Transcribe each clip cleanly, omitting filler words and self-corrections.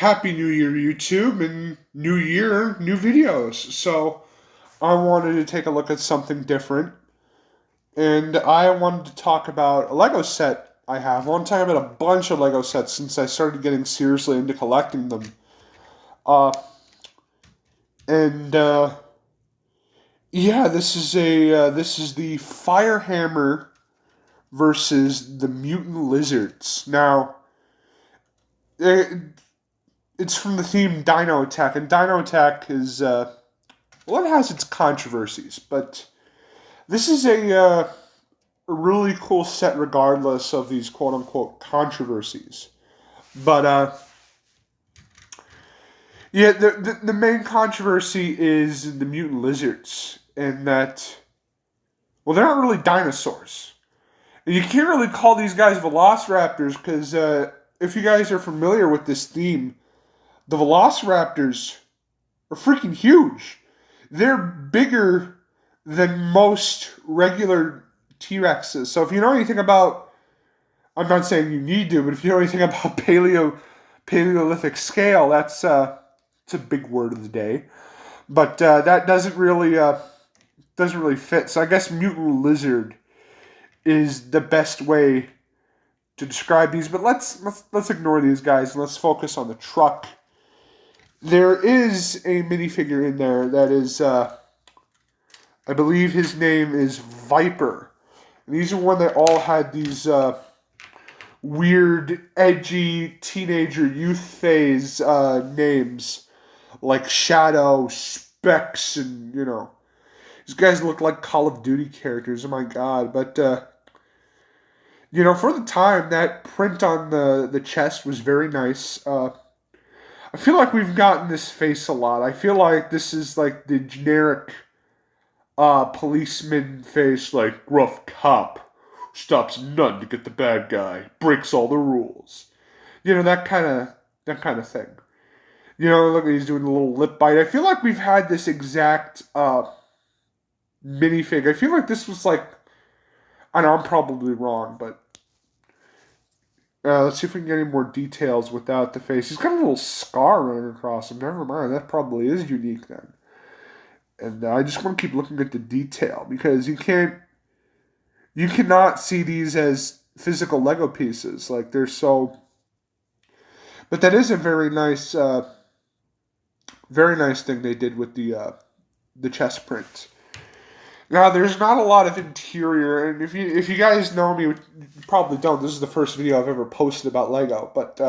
Happy New Year, YouTube, and New Year, new videos. So, I wanted to take a look at something different, and I wanted to talk about a Lego set I have. One time I had a bunch of Lego sets since I started getting seriously into collecting them. Uh, and, yeah, this is the Firehammer versus the Mutant Lizards. Now, it's from the theme Dino Attack, and Dino Attack is, well, it has its controversies, but this is a really cool set regardless of these quote-unquote controversies. But, yeah, the main controversy is the mutant lizards, and that, well, they're not really dinosaurs. And you can't really call these guys velociraptors, because if you guys are familiar with this theme, the velociraptors are freaking huge. They're bigger than most regular T-Rexes. So if you know anything about, I'm not saying you need to, but if you know anything about Paleolithic scale, it's a big word of the day. But that doesn't really fit. So I guess mutant lizard is the best way to describe these. But let's ignore these guys and let's focus on the truck. There is a minifigure in there that is, I believe his name is Viper. And these are one that all had these weird, edgy, teenager youth phase names. Like Shadow, Specs, and, you know. These guys look like Call of Duty characters, oh my god. But, you know, for the time, that print on the chest was very nice. I feel like we've gotten this face a lot. I feel like this is like the generic policeman face, like rough cop, stops none to get the bad guy, breaks all the rules. You know, that kind of thing. You know, look, he's doing a little lip bite. I feel like we've had this exact minifig. I feel like this was like, I know I'm probably wrong, but let's see if we can get any more details without the face. He's got a little scar running across him. Never mind, that probably is unique then. And I just want to keep looking at the detail because you cannot see these as physical Lego pieces. Like they're so. But that is a very nice thing they did with the chest print. Now, there's not a lot of interior, and if you guys know me, you probably don't. This is the first video I've ever posted about Lego, but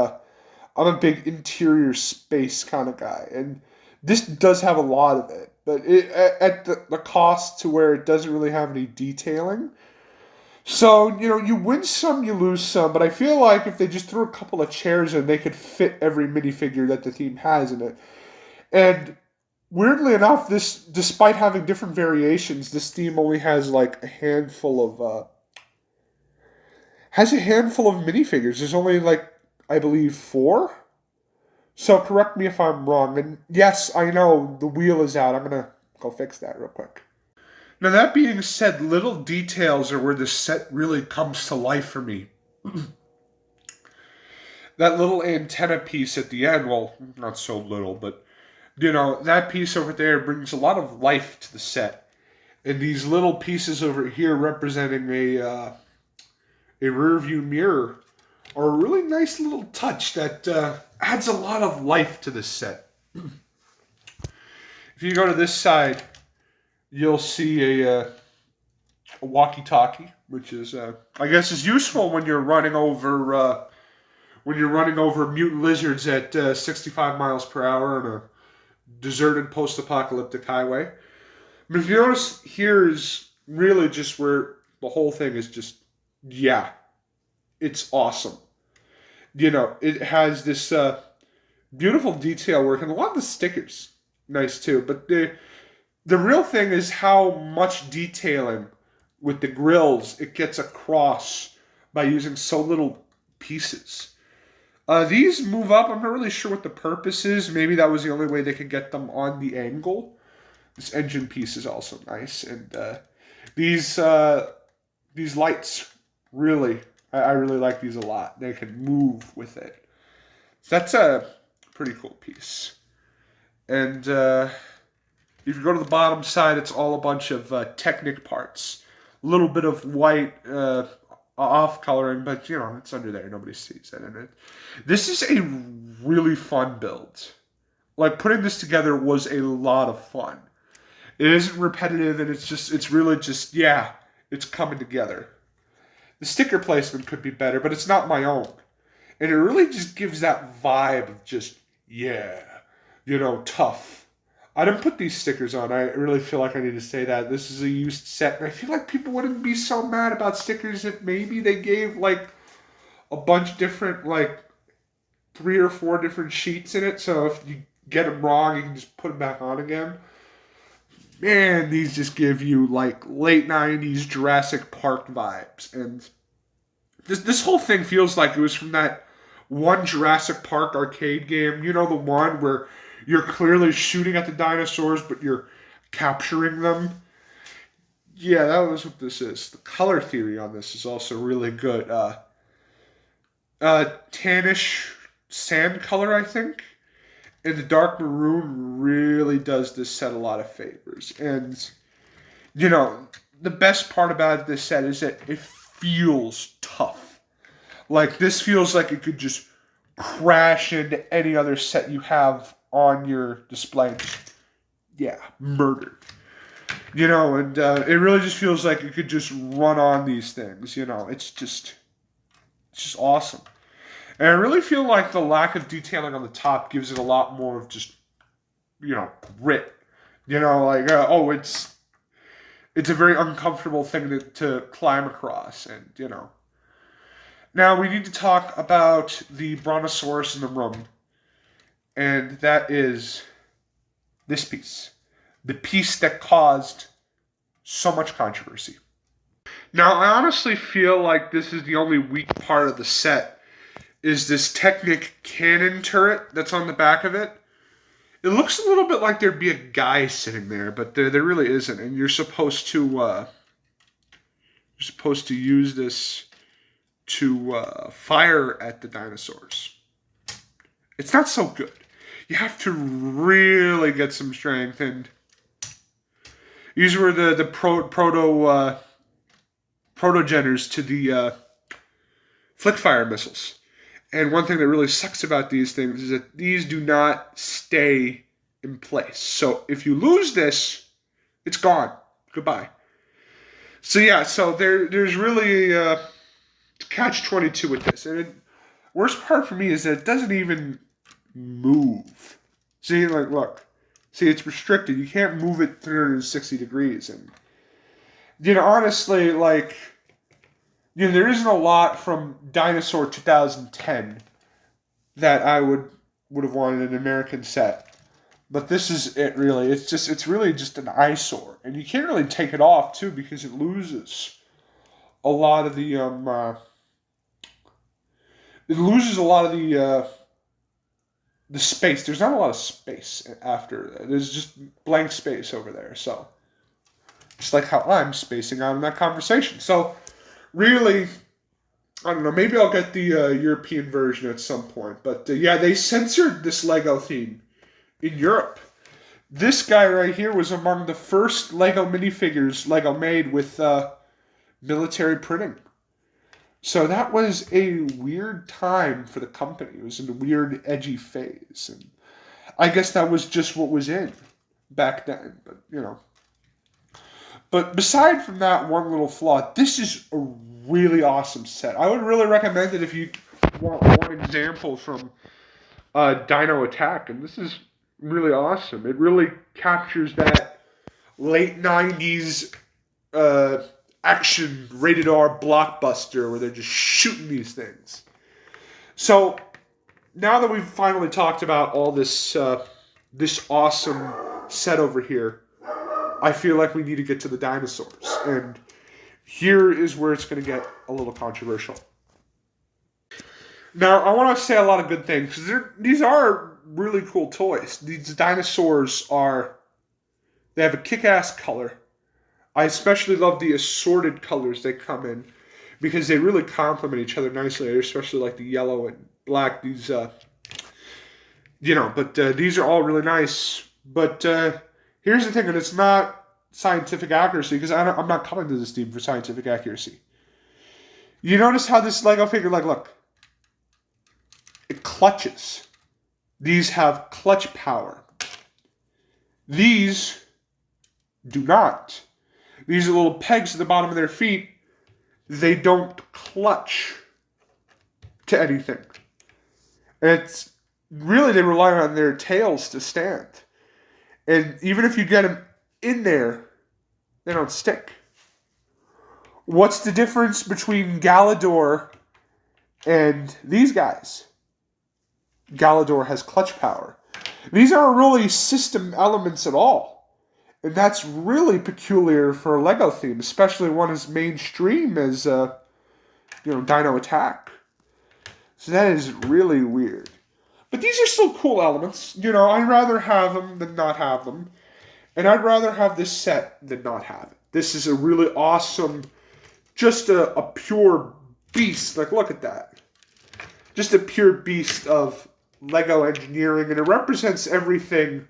I'm a big interior space kind of guy, and this does have a lot of it, but at the cost to where it doesn't really have any detailing. So, you know, you win some, you lose some, but I feel like if they just threw a couple of chairs in, they could fit every minifigure that the theme has in it. And weirdly enough, this, despite having different variations, this theme only has like a handful of minifigures. There's only like, I believe, 4. So correct me if I'm wrong. And yes, I know the wheel is out. I'm gonna go fix that real quick. Now that being said, little details are where the set really comes to life for me. That little antenna piece at the end, well, not so little, but you know, that piece over there brings a lot of life to the set. And these little pieces over here representing a rear view mirror are a really nice little touch that adds a lot of life to this set. If you go to this side, you'll see a walkie-talkie, which is, I guess, is useful when you're running over mutant lizards at 65 miles per hour on a deserted post-apocalyptic highway. But if you notice, here is really just where the whole thing is just, yeah, it's awesome. You know, it has this beautiful detail work, and a lot of the stickers, nice too. But the real thing is how much detailing with the grills it gets across by using so little pieces. These move up. I'm not really sure what the purpose is. Maybe that was the only way they could get them on the angle. This engine piece is also nice. And these lights, really, I really like these a lot. They can move with it. So that's Pretty cool piece. And if you go to the bottom side, it's all a bunch of Technic parts. A little bit of white off coloring, but you know, it's under there. Nobody sees it in it. This is a really fun build. Like, putting this together was a lot of fun. It isn't repetitive, and it's really just, yeah, it's coming together. The sticker placement could be better, but it's not my own. And it really just gives that vibe of just, yeah, you know, tough. I didn't put these stickers on. I really feel like I need to say that. This is a used set, and I feel like people wouldn't be so mad about stickers if maybe they gave, like, a bunch different, like, 3 or 4 different sheets in it, so if you get them wrong, you can just put them back on again. Man, these just give you, like, late 90s Jurassic Park vibes. And this whole thing feels like it was from that one Jurassic Park arcade game. You know, the one where you're clearly shooting at the dinosaurs, but you're capturing them? Yeah, that was what this is. The color theory on this is also really good. Tannish sand color, I think. And the dark maroon really does this set a lot of favors. And, you know, the best part about this set is that it feels tough. Like, this feels like it could just crash into any other set you have on your display. Yeah, murdered. You know, and it really just feels like it could just run on these things, you know. It's just awesome. And I really feel like the lack of detailing on the top gives it a lot more of just, you know, grit. You know, like, it's a very uncomfortable thing to climb across. And, you know. Now, we need to talk about the Brontosaurus in the room. And that is this piece. The piece that caused so much controversy. Now, I honestly feel like this is the only weak part of the set. Is this Technic cannon turret that's on the back of it. It looks a little bit like there'd be a guy sitting there, but there really isn't. And you're supposed to use this to fire at the dinosaurs. It's not so good. You have to really get some strength, and these were the protogeners to the flick-fire missiles. And one thing that really sucks about these things is that these do not stay in place. So if you lose this, it's gone. Goodbye. So yeah, so there's really a catch-22 with this. And the worst part for me is that it doesn't even move. See, like, look. See, it's restricted. You can't move it 360 degrees. And, you know, honestly, like, you know, there isn't a lot from Dinosaur 2010 that I would have wanted an American set. But this is it, really. It's really just an eyesore. And you can't really take it off, too, because it loses a lot of the, the space. There's not a lot of space after that. There's just blank space over there. So, just like how I'm spacing out in that conversation. So, really, I don't know, maybe I'll get the European version at some point. But yeah, they censored this Lego theme in Europe. This guy right here was among the first Lego minifigures Lego made with military printing. So that was a weird time for the company. It was in a weird, edgy phase. And I guess that was just what was in back then. But, you know. But beside from that one little flaw, this is a really awesome set. I would really recommend it if you want one example from Dino Attack. And this is really awesome. It really captures that late 90s action rated R blockbuster where they're just shooting these things. So now that we've finally talked about all this this awesome set over here, I feel like we need to get to the dinosaurs. And here is where it's going to get a little controversial. Now, I want to say a lot of good things, because these are really cool toys. These dinosaurs they have a kick-ass color. I especially love the assorted colors they come in, because they really complement each other nicely. I especially like the yellow and black. These But these are all really nice. But here's the thing, and it's not scientific accuracy, because I'm not coming to this theme for scientific accuracy. You notice how this Lego figure, like, look, it clutches. These have clutch power. These do not. These are little pegs at the bottom of their feet. They don't clutch to anything. It's really, they rely on their tails to stand. And even if you get them in there, they don't stick. What's the difference between Galador and these guys? Galador has clutch power. These aren't really system elements at all. And that's really peculiar for a Lego theme, especially one as mainstream as, Dino Attack. So that is really weird. But these are still cool elements. I'd rather have them than not have them. And I'd rather have this set than not have it. This is a really awesome, just a pure beast. Like, look at that. Just a pure beast of Lego engineering. And it represents everything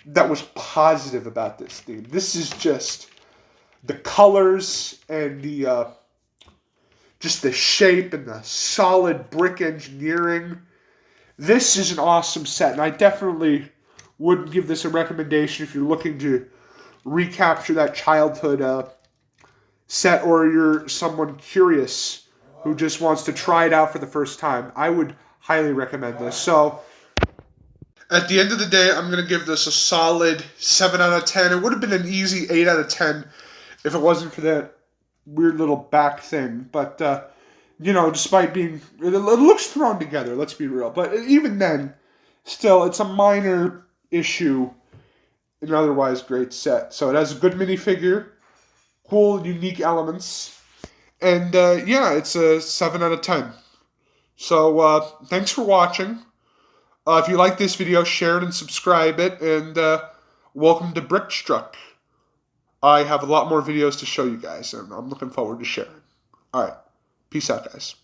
that was positive about this theme. This is just the colors and the just the shape and the solid brick engineering. This is an awesome set, and I definitely would give this a recommendation if you're looking to recapture that childhood set, or you're someone curious who just wants to try it out for the first time. I would highly recommend this. So, at the end of the day, I'm going to give this a solid 7 out of 10. It would have been an easy 8 out of 10 if it wasn't for that weird little back thing. But, despite being... It looks thrown together, let's be real. But even then, still, it's a minor issue in an otherwise great set. So it has a good minifigure, cool, unique elements. And, it's a 7 out of 10. So, thanks for watching. If you like this video, share it and subscribe it. And welcome to BRICKSTUCK. I have a lot more videos to show you guys, and I'm looking forward to sharing. All right. Peace out, guys.